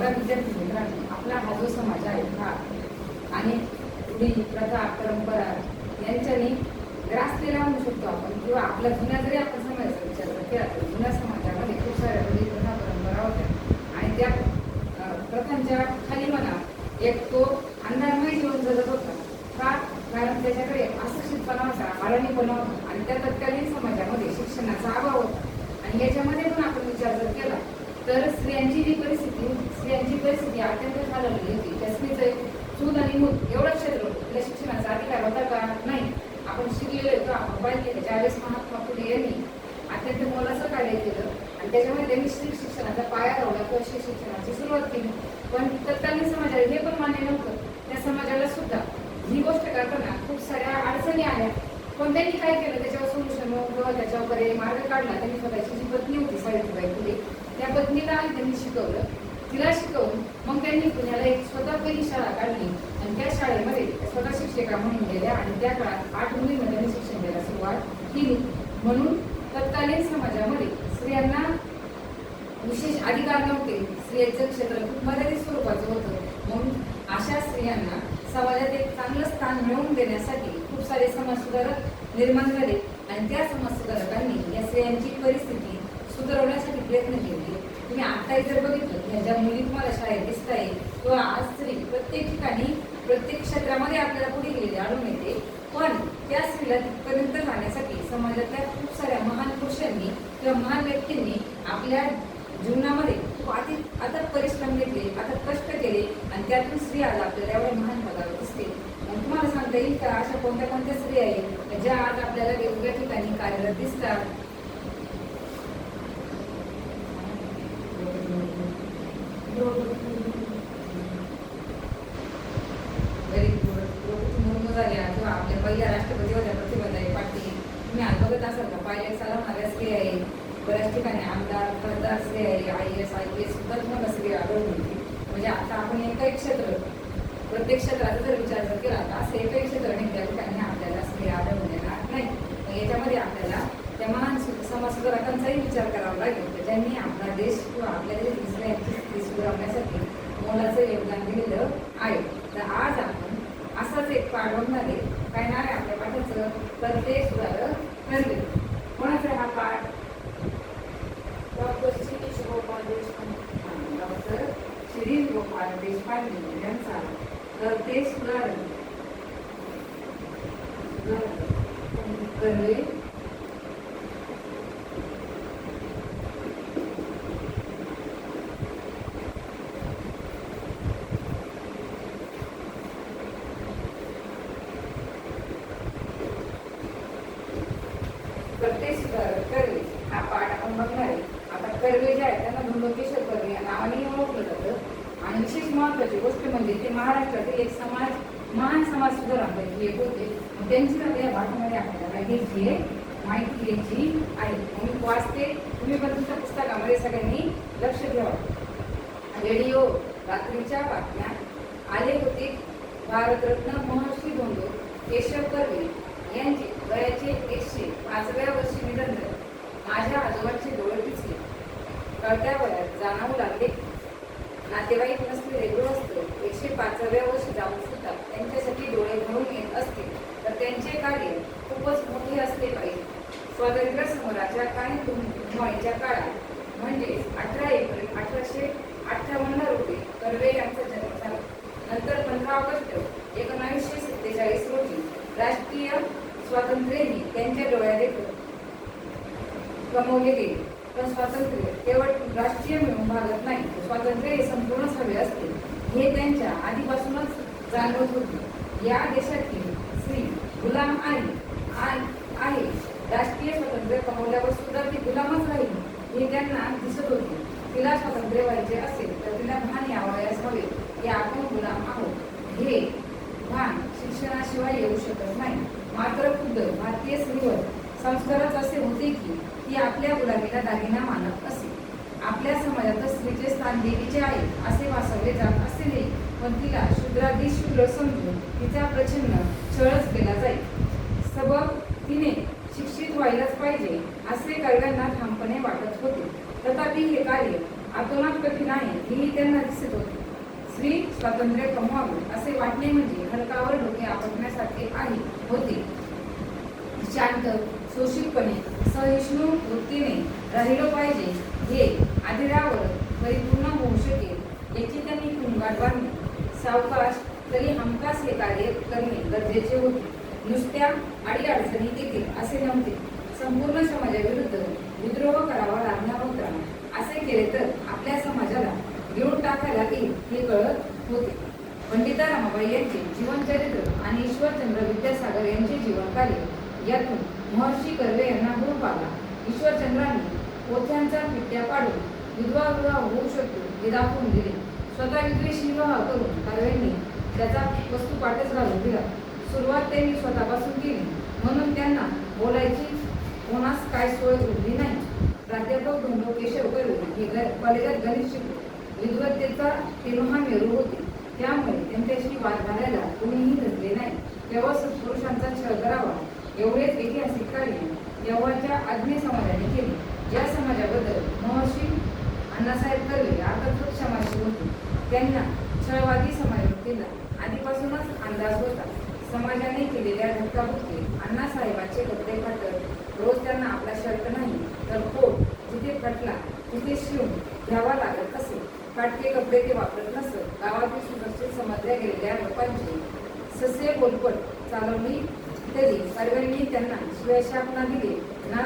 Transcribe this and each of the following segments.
बघा विद्यार्थी मित्रांनो, आपला हा जो समाज आहे हा आणि रूढी प्रथा परंपरा यांच्यानी ग्रासलेला म्हणू शकतो आपण, किंवा आपल्या जुन्या जरी आपण समाजाचा विचार केला तर जुन्या समाजामध्ये खूप साऱ्या रूढी प्रथा परंपरा होत्या आणि त्या प्रथांच्या खाली म्हणा एक तो अंधारमय जीवन जगत होता. का? कारण त्याच्याकडे अशिक्षितपणा होता, अडाणीपणा होता आणि त्या तत्कालीन समाजामध्ये शिक्षणाचा अभाव होता. आणि याच्यामध्ये पण आपण विचार जर केला तर स्त्रियांची जी परिस्थिती होती, स्त्रियांची परिस्थिती अत्यंत खालावलेली होती. त्या स्त्रीचं चूल आणि मूल एवढं क्षेत्र होतं, तिला शिक्षणाचा अधिकार होता का? नाही. आपण शिकलेलो होतो, आपण पाहिजे ज्यावेळेस महात्मा फुले यांनी अत्यंत मोलाचं कार्य केलं आणि त्याच्यामध्ये त्यांनी स्त्री शिक्षणाचा पाया लावला किंवा शिक्षणाची सुरुवात केली. पण तत्कालीन समाजाला हे पण मान्य नव्हतं. त्या समाजाला सुद्धा ही गोष्ट करताना खूप साऱ्या अडचणी आल्या. पण त्यांनी काय केलं, त्याच्यावर सोल्युशन किंवा त्याच्यावर मार्ग काढला. त्यांनी स्वतःची जी पत्नी होती सावित्रीबाई फुले, त्या पत्नीला त्यांनी शिकवलं, तिला शिकवून मग त्यांनी पुण्याला एक स्वतः पहिली शाळा काढली आणि त्या शाळेमध्ये स्वतः शिक्षिका म्हणून गेल्या आणि त्या काळात 8 मुलींना त्यांनी शिक्षण द्यायला सुरुवात केली. म्हणून तत्कालीन समाजामध्ये स्त्रियांना विशेष अधिकार नव्हते. स्त्रियांचं क्षेत्र खूप मर्यादित स्वरूपाचं होतं. म्हणून अशा स्त्रियांना समाजात एक चांगलं स्थान मिळवून देण्यासाठी खूप सारे समाजसुधारक निर्माण झाले आणि त्या समाजसुधारकांनी या स्त्रियांची परिस्थिती सुधारवण्यासाठी प्रयत्न केले. तुम्ही आताही जर बघितलं की ज्या मुली तुम्हाला शाळेत दिसत आहे किंवा आज स्त्री प्रत्येक ठिकाणी प्रत्येक क्षेत्रामध्ये आपल्याला पुढे गेलेली आढळून येते. पण त्या स्त्रीला तिथपर्यंत जाण्यासाठी समाजातल्या खूप साऱ्या महान पुरुषांनी किंवा महान व्यक्तींनी आपल्या जीवनामध्ये खूप अथक परिश्रम घेतले, अथक कष्ट केले आणि त्यातून स्त्री आज आपल्याला एवढ्या महान पदावर दिसते. तुम्हाला सांगता येईल का अशा कोणत्या कोणत्या स्त्री आहेत ज्या आज आपल्याला वेगवेगळ्या ठिकाणी कार्यरत दिसतात? झाल्या किंवा आपल्या पहिल्या राष्ट्रपती होत्या प्रतिभाताई पाटील. तुम्ही आज बघत असाल का पायलट चालवणाऱ्या स्त्री आहे. बऱ्याच ठिकाणी आमदार खासदार स्त्री आहे. IAS IPS सुद्धा तुम्हाला स्त्री आढळून येते. म्हणजे आता आपण एकही क्षेत्र प्रत्येक क्षेत्राचा जर विचार जर केला तर असं एकही क्षेत्र नाही त्या ठिकाणी आपल्याला स्त्री आढळून येणार नाही. याच्यामध्ये आपल्याला त्या महान समाजसुधारकांचाही विचार करावा लागेल ज्यांनी आपला देश किंवा आपल्या देशातील स्त्रियांची स्थिती सुधारण्यासाठी मोलाचं योगदान दिलेलं आहे. तर आज आपण असाच एक पाठ बघणार आहे. काय नाव आहे आपल्या पाठाचं? करते सुधारक ठरले. कोणाचा हा पाठ? डॉक्टर शिरीष गोपाल देशपांडे. डॉक्टर शिरीष गोपाल देशपांडे यांचा करते सुधारक करले करते सुधारक कर्वे हा पाठ आपण बघणार आहे. आता कर्वे जे आहेत त्यांना धुंडकेश्वर कर्वे या नावाने ओळखलं जातं आणि विशेष महत्वाची गोष्ट म्हणजे ते महाराष्ट्रातील एक महान समाज सुधारकांपैकी एक होते. त्यांची या पाठामध्ये आपल्याला घ्यायची आहे, माहिती घ्यायची आहे. मी वाचते, तुम्ही पण तुमच्या पुस्तकामध्ये सगळ्यांनी लक्ष ठेवा. रेडिओ रात्रीच्या बातम्या आले होते. भारतरत्न महर्षी धोंडो केशव कर्वे यांचे वयाचे 105व्या वर्षी निधन झाले. माझ्या आजोबांचे डोळे दिसले. कळत्या वयात जाणवू लागले. नातेवाईक नसलेले गृहस्थ 105व्या वर्षी जाऊन सुद्धा त्यांच्यासाठी डोळे भरून येत असतील तर त्यांचे कार्य खूपच मोठे असले पाहिजे. स्वातंत्र्य समराच्या काही धुमाळीच्या काळात म्हणजे 18 एप्रिल 1858 रोजी कर्वे यांचा जन्म झाला. नंतर 15 ऑगस्ट 1947 रोजी राष्ट्रीय स्वातंत्र्यही त्यांच्या डोळ्यादेखत गमावले गेले. पण स्वातंत्र्य केवळ राष्ट्रीय मिळून भागत नाही, स्वातंत्र्य हे संपूर्णच हवे असते हे त्यांच्या आधीपासूनच जाणवत होते. या देशातील स्त्री गुलाम आहे. राष्ट्रीय स्वातंत्र्य कमवल्यावर सुद्धा ती गुलामच राहील हे त्यांना दिसत होते. तिला स्वातंत्र्य व्हायचे असेल तर तिला भान यावयास हवे की आपण गुलाम आहोत हे भान शिक्षणाशिवाय येऊ शकत नाही. मात्र खुद्द भारतीय स्त्रीवर संस्कारच असे होते की ती आपल्या गुलामीला दागिना मानत असे. आपल्या समाजात स्त्रीचे स्थान देवीचे आहे असे भासवले जात असेल, पण तिला शूद्र समजून तिचा प्रचंड छळच केला जाईल. सबब तिने शिक्षित व्हायलाच पाहिजे असे कर्व्यांना ठामपणे वाटत होते. तथापि हे कार्य अतोनात कठीण आहे हेही त्यांना दिसत होते. स्त्री स्वातंत्र्य कमवावे असे वाटणे म्हणजे हलकावर डोके आपटण्यासारखे आहे होते. शांत शोषितपणे सहिष्णू वृत्तीने राहिलो पाहिजे हे आदिरावर परिपूर्ण होऊ शकेल याची त्यांनी कुंगाट बांधली. सावकाश तरी हमखास हे कार्य करणे गरजेचे होते. नुसत्या अडीअडचणी येतील असे नव्हते. संपूर्ण समाजाविरुद्ध विद्रोह करावा लागणार होता. असे केले तर आपल्या समाजाला घेऊन टाकायला येईल हे कळत होते. पंडिता रमाबाई यांचे जीवनचरित्र आणि ईश्वरचंद्र विद्यासागर यांचे जीवनकार्य यातून महर्षी कर्वे यांना हुरूप आला. ईश्वरचंद्रांनी पोथ्यांचा पिट्ट्या पाडून विधवा विवाह होऊ शकतो हे दाखवून दिले. स्वतः विद्वेषी विवाह करून कर्वेंनी त्याचा वस्तुपाठच घालून दिला. सुरुवात त्यांनी स्वतःपासून केली म्हणून त्यांना बोलायची कोणास काय सोय उरली नाही. प्राध्यापक धोंडो केशव कर्वे हे कॉलेजात गणित शिकले. विद्वत्तेचा ते महामेरू होते. त्यामुळे त्यांच्याशी वाद घालायला कोणीही धरले नाही. तेव्हा सत्पुरुषांचा छळ करावा एवढेच ऐतिहासिक कार्य तेव्हाच्या आज्ञे समाजाने केले. या समाजाबद्दल महर्षी अण्णासाहेब कर्वे अर्थात क्षमाशील होते. त्यांना छळवादी समाजवृत्तीला आधीपासूनच अंदाज होता. समाजाने केलेल्या धक्काबुक्की अण्णासाहेबांचे कपडे फाटत रोज त्यांना आपला शर्ट नाही तर कोट जिथे फाटला तिथे शिवून घ्यावा लागत असे. फाटके कपडे ते वापरत नसत. गावातील सुरक्षित समजल्या गेलेल्या लोकांची ससे बोलपट चालवली तरी कर्वेंनी त्यांना शिवाशाप न दिले ना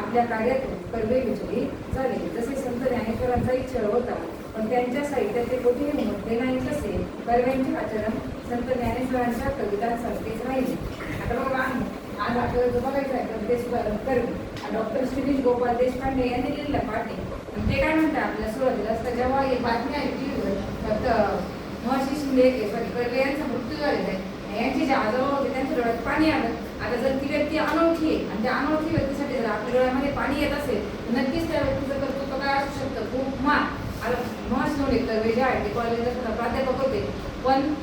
आपल्या कार्यातून कर्वे विचलित झाले. जसे संत ज्ञानेश्वरांचाही छळ होता पण त्यांच्या साहित्याचे कुठेही उमटले नाही तसे कर्वेंचे आचरण संत ज्ञानेश्वरांच्या कवितांसारखेच राहिले. आता बघा आज आपल्याला जो बघायचं आहे कवितेश कर्वे डॉक्टर श्रीनिश गोपाल देशपांडे यांनी लिहिलेला पाठ आहे. ते काय म्हणतात आपल्या सुरुवातीला असतं जेव्हा ही बातमी आहे टीव्हीवर फक्त महर्षी शिंदे कर्वे यांचा मृत्यू झालेला आहे यांचे जे आजोबा होते त्यांच्या डोळ्यात पाणी आलं. आता जर ती व्यक्ती अनोळखी आहे आणि त्या अनोळखी व्यक्तीसाठी जर आपल्या डोळ्यामध्ये पाणी येत असेल तर नक्कीच त्या व्यक्तीचं कर्तृत्व काय असू शकतं खूप आता महर्षी कर्वे जे आहे ते कॉलेजला प्राध्यापक होते पण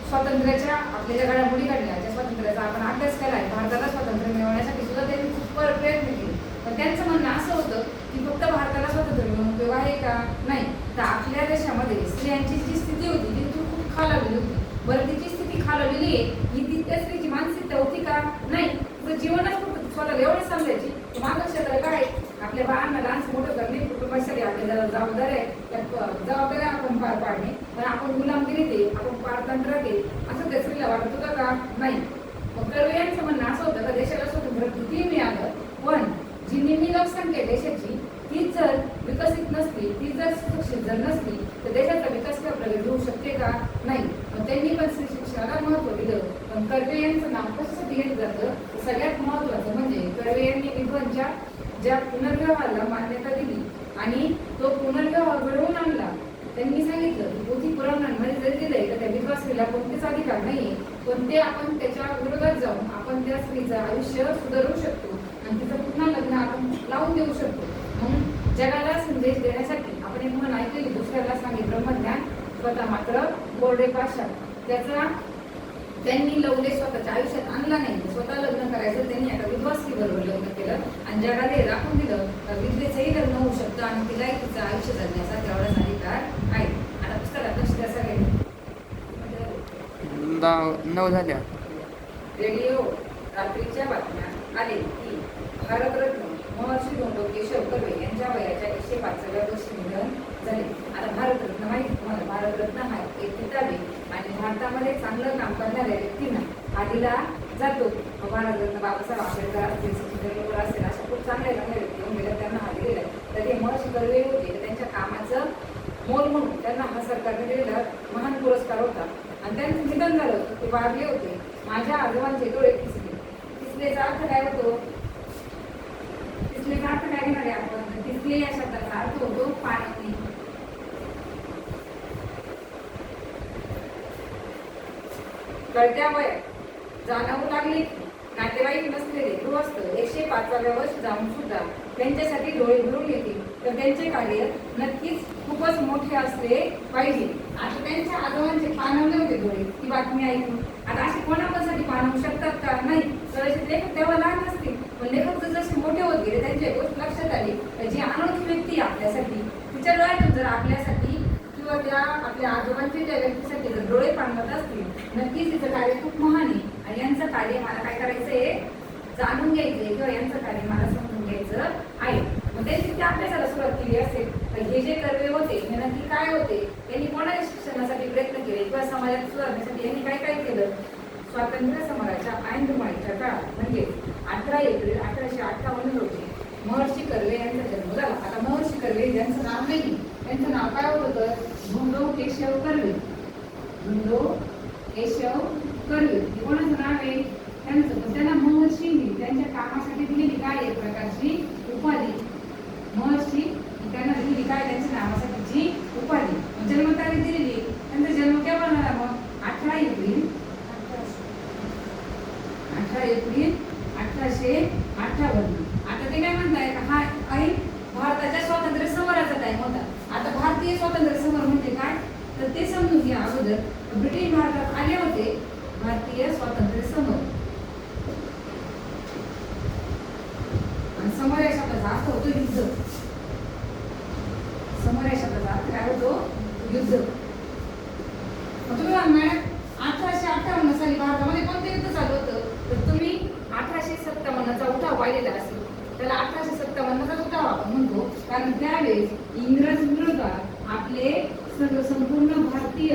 स्वातंत्र्याच्या आपल्या ज्या घडामोडी घडल्या त्या स्वातंत्र्याचा आपण अभ्यास केला आहे. भारताला स्वातंत्र्य मिळवण्यासाठी सुद्धा त्यांनी खूप प्रयत्न केले. पण त्यांचं म्हणणं असं होतं की फक्त भारताला स्वातंत्र्य मिळवून उपयोग आहे का नाही तर आपल्या देशामध्ये स्त्रियांची जी स्थिती होती ती खूप खालावलेली होती. बरं तिची स्थिती खालावलेली आहे ही त्या स्त्रीची मानसिकता होती का नाही तुझं जीवनच फक्त स्वतःला एवढंच समजायची. माझं क्षेत्र काय आपल्या बाळांना लहानसं मोठं करणे कुटुंबासाठी आपल्या जबाबदार आहे त्या जबाबदाऱ्या आपण पार पाडणे. पण आपण गुलामगिरीत आहे आपण पारतंत्र्यात आहे असं त्या स्त्रीला वाटत होतं का नाही. मग कर्वे यांचं म्हणणं असं होतं का देशाला स्वातंत्र्य किती मिळालं पण जी निम्मी लोकसंख्या देशाची तीच जर विकसित नसली तीच जर सुशिक्षित जर नसली तर देशाचा विकास किंवा प्रगती होऊ शकते का नाही. मग त्यांनी पण स्त्री शिक्षणाला महत्त्व दिलं. पण कर्वे यांचं नाव कशासाठी घेतलं जातं सगळ्यात महत्त्वाचं म्हणजे कर्वे यांनी विधवांच्या ज्या पुनर्विवाहाला मान्यता दिली आणि तो पुनर्विवाह घडवून आणला. त्यांनी सांगितलं की पोथी पुराणांमध्ये जरी दिलंय तर त्या विधवा स्त्रीला कोणतेच अधिकार नाहीये पण ते आपण त्याच्या विरोधात जाऊन आपण त्या स्त्रीचं आयुष्य सुधारू शकतो आणि तिचं पुन्हा लग्न आपण लावून देऊ शकतो. म्हणून जगाला संदेश देण्यासाठी आपण एक म्हण ऐकली दुसऱ्याला सांगे ब्रह्मज्ञान स्वतः मात्र बोर्डे पाशा त्याचा त्यांनी लवले स्वतःच्या आयुष्यात आणला नाही. स्वतः लग्न करायचं त्यांनी आता विधवा स्त्रीबरोबर लग्न केलं आणि जगाला हे दाखवून दिलं तर विधवेचंही लग्न होऊ शकतं आणि तिलाही तिचं आयुष्य जगण्याचा तेवढाच अधिकार आहे. आता पुस्तकात लक्ष द्या सगळ्यांनी 9 झाल्या. रेडिओ रात्रीच्या बातम्या आले की भारतरत्न महर्षी धोंडो केशव कर्वे यांच्या वयाच्या 105व्या वर्षी निधन झाले. आता भारतरत्न माहिती तुम्हाला भारतरत्न हा एक किताब आहे आणि भारतामध्ये चांगलं काम करणाऱ्या व्यक्तींना हा दिला जातो. भारतरत्न बाबासाहेब आंबेडकर असतील सचिन तेंडुलकर असतील अशा खूप चांगल्या व्यक्ती होऊन गेल्या त्यांना हा दिलेला आहे. तर ते महर्षी कर्वे होते त्यांच्या कामाचं मोल म्हणून त्यांना हा सरकारने दिलेला महान पुरस्कार होता आणि त्यांचं निधन झालं होतं. ते वारले होते. माझ्या आजोबांचे डोळे किसले. किसलेचा अर्थ काय होतो तिसलेचा अर्थ काय घेणार आहे आपण तिसले या शब्दाचा अर्थ होतो पाणी. कळत्या वयात जाणवू लागले की नातेवाईक नसलेले गृहस्थ 105व्या वर्ष जाऊन सुद्धा त्यांच्यासाठी डोळे भरून येतील तर त्यांचे कार्य नक्कीच खूपच मोठे असले पाहिजे. आता त्यांच्या आजोबांचे पाणवले होते डोळे ती बातमी ऐकून. आता असे कोणासाठी पाणवू शकतात का नाही. कदाचित लेखक तेव्हा लहान असतील पण लेखक जसे मोठे होत गेले त्यांची गोष्ट लक्षात आली जी अनोळखी व्यक्ती आपल्यासाठी तिच्या डोळ्यातून जर आपल्यासाठी किंवा त्या आपल्या आजोबांच्या त्या व्यक्तीसाठी जर डोळे पाणवत असतील नक्कीच तिचं कार्य खूप महान आहे आणि यांचं कार्य मला काय करायचंय जाणून घ्यायचंय किंवा यांचं कार्य मला समजून घ्यायचं आहे. मग त्यांनी त्या अभ्यासाला सुरुवात केली असेल तर हे जे कर्वे होते हे नक्की काय होते, त्यांनी कोणाच्या शिक्षणासाठी प्रयत्न केले किंवा समाजात सुधारण्यासाठी यांनी काय काय केलं. स्वातंत्र्य समराच्या ऐनदुमाळीच्या काळात म्हणजे 18 एप्रिल 1858 रोजी महर्षी कर्वे यांचा जन्म झाला. आता महर्षी कर्वे यांचं नाव नाही, त्यांचं नाव काय होतं, धोंडो केशव कर्वे. धोंडो केशव कर्वे हे कोणाचं नाव आहे त्यांचं. त्यांना महर्षींनी त्यांच्या कामासाठी दिलेली काय एक प्रकारची उपाधी. महर्षी त्यांना दिलेली काय त्यांच्या नावासाठी उपाधी. जन्मतारीख दिलेली, त्यांचा जन्म केव्हा झाला मग 18 एप्रिल 1858. आता ते काय म्हणताय हा आहे भारताच्या स्वातंत्र्य समराचा टाइम होता. आता भारतीय स्वातंत्र्य समर म्हणजे काय तर ते समजून घ्या अगोदर. ब्रिटिश भारतात आले होते भारतीय स्वातंत्र्य समर. आणि समर या शब्दाचा अर्थ होतो युद्ध. समर या शब्दाचा अर्थ काय होतो युद्ध. मग तुम्ही मॅडम 1858 साली भारतामध्ये कोणतं युद्ध चालू होतं तर तुम्ही 1857चा उठाव पाहिलेला असेल. त्याला 1857चा उठाव आपण म्हणतो कारण त्यावेळेस इंग्रज विरोधात आपले संपूर्ण भारतीय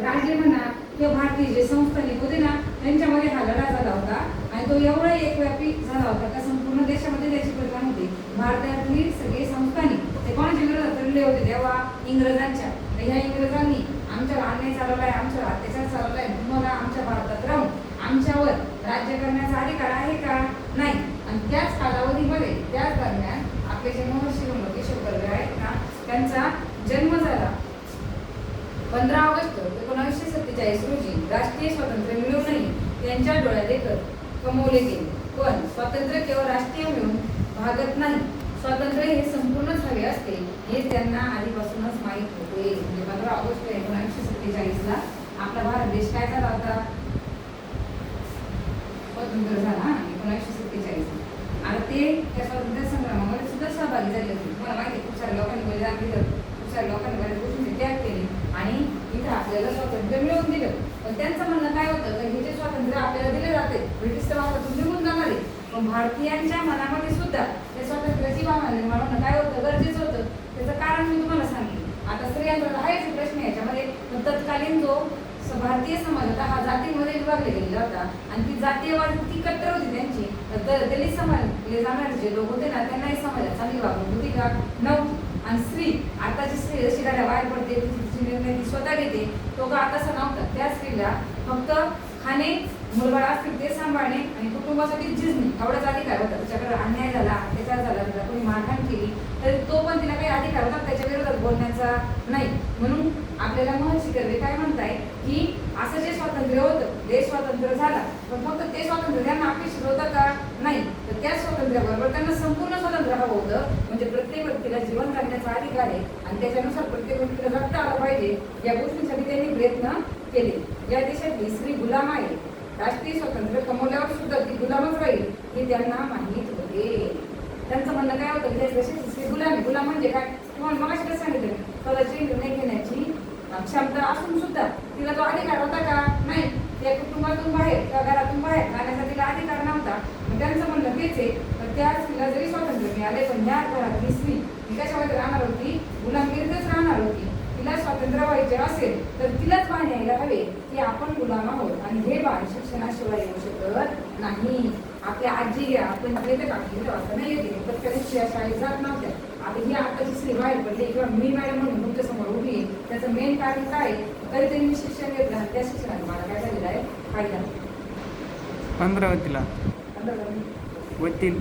राजे म्हणा किंवा भारतीय जे संस्थानिक होते ना त्यांच्यामध्ये हा लढा झाला होता आणि तो एवढा एकव्यापी झाला होता का संपूर्ण देशामध्ये त्याची परिणाम होते. भारतातली सगळे संस्थानिक ते कोणाच्या विरोधात लढले होते तेव्हा इंग्रजांच्या. ह्या इंग्रजांनी आमच्यावर अन्याय चालवलाय, आमच्यावर अत्याचार चालवलाय, तुम्हाला आमच्या भारतात राहून आमच्यावर राज्य करण्याचा अधिकार आहे का नाही. आणि त्याच कालावधीमध्ये त्याच दरम्यान आपले जे महर्षी केशव कर्वे आहेत ना त्यांचा जन्म झाला 15 ऑगस्ट 1947 रोजी. राष्ट्रीय स्वातंत्र्य मिळवूनही त्यांच्या डोळ्यात देखत कमवले गेले. पण स्वातंत्र्य केवळ राष्ट्रीय मिळून भागत नाही, स्वातंत्र्य हे संपूर्णच हवे असते हे त्यांना आधीपासूनच माहीत होते. म्हणजे 15 ऑगस्ट 1947 ला आपला भारत देश काय झाला होता स्वतंत्र झाला 1947. आता ते त्या स्वातंत्र्य संग्रामामध्ये सुद्धा सहभागी झाले होते. तुम्हाला माहिती खूप साऱ्या लोकांनी बलिदान दिलं, खूप साऱ्या लोकांनी बऱ्याच गोष्टींचे त्याग केले आणि इथं आपल्याला स्वातंत्र्य मिळवून दिलं. पण त्यांचं म्हणणं काय होतं तर हे जे स्वातंत्र्य आपल्याला दिले जाते ब्रिटिश भारतातून निघून जाणार आहे पण भारतीयांच्या मनामध्ये सुद्धा त्या स्वातंत्र्याची भावना निर्माण होणं काय होतं गरजेचं होतं. त्याचं कारण मी तुम्हाला सांगितलं. आता स्त्रियांचा आहेच प्रश्न याच्यामध्ये. पण तत्कालीन जो भारतीय समाज होता हा जातीमध्ये विभागला गेलेला होता आणि ती जातीयवाद ती कट्टर होती त्यांची. तर दलित समाजले जाणारे जे लोक होते ना त्यांनाही समाजात चांगली वागणूक होती का नव्हती. आणि स्त्री आताची स्त्री जशी गाड्या बाहेर पडते तिची निर्णय ती स्वतः घेते तो का तसा नव्हता. त्या स्त्रीला फक्त खाणे मुलबाळ असतील ते सांभाळणे आणि कुटुंबासाठी झिजणे एवढाच अधिकार होता. त्याच्याकडे अन्याय झाला अत्याचार झाला तिला कोणी मारहाण केली तरी तो पण तिला काही अधिकार होता त्याच्या विरोधात बोलण्याचा नाही. म्हणून आपल्याला महर्षी कर्वे काय म्हणताय की असं जे स्वातंत्र्य होतं देश स्वातंत्र्य झाला पण फक्त ते स्वातंत्र्य त्यांना अपेक्षित होतं का नाही तर त्या स्वातंत्र्याबरोबर त्यांना संपूर्ण स्वातंत्र्य हवं होतं. म्हणजे प्रत्येक व्यक्तीला जीवन जगण्याचा अधिकार आहे आणि त्याच्यानुसार प्रत्येक व्यक्तीला जगता आलं पाहिजे या गोष्टींसाठी त्यांनी प्रयत्न केले. या देशातली स्त्री गुलाम आहे, राष्ट्रीय स्वातंत्र्य कमवल्यावर सुद्धा ती गुलामच राहील हे त्यांना माहीत होते. त्यांचं म्हणणं काय होतं त्या देशाची स्त्री गुलाम म्हणजे काय तुम्हाला मगाशी कसं सांगितलं स्वतःचे निर्णय घेण्याची क्षमता असून सुद्धा तिला तो अधिकार होता का नाही. त्या कुटुंबातून बाहेर किंवा घरातून बाहेर जाण्याचा तिला अधिकार नव्हता. त्यांचं म्हणणं तेच आहे तर त्या स्त्रीला जरी स्वातंत्र्य मिळाले पण ह्या घरातली स्त्री ती कशामध्ये राहणार होती गुलामगिरीतच राहणार होती. तिला स्वातंत्र्य व्हायचे असेल तर तिलाच भान यायला हवे की आपण गुलाम आहोत आणि हे भान शिक्षणाशिवाय येऊ शकत नाही. आपल्या आजी आपण येते का वाजता नाही येते तर कधी स्त्रिया शाळेत जात नव्हत्या. आता ही आताची स्त्री बाहेर पडली किंवा मी मॅडम म्हणून तुमच्या समोर उभी आहे त्याचं मेन कारण काय कधीतरी मी शिक्षण घेतलं आणि त्या शिक्षणाने मला काय झालेलं आहे फायदा. 15 वतीला वतील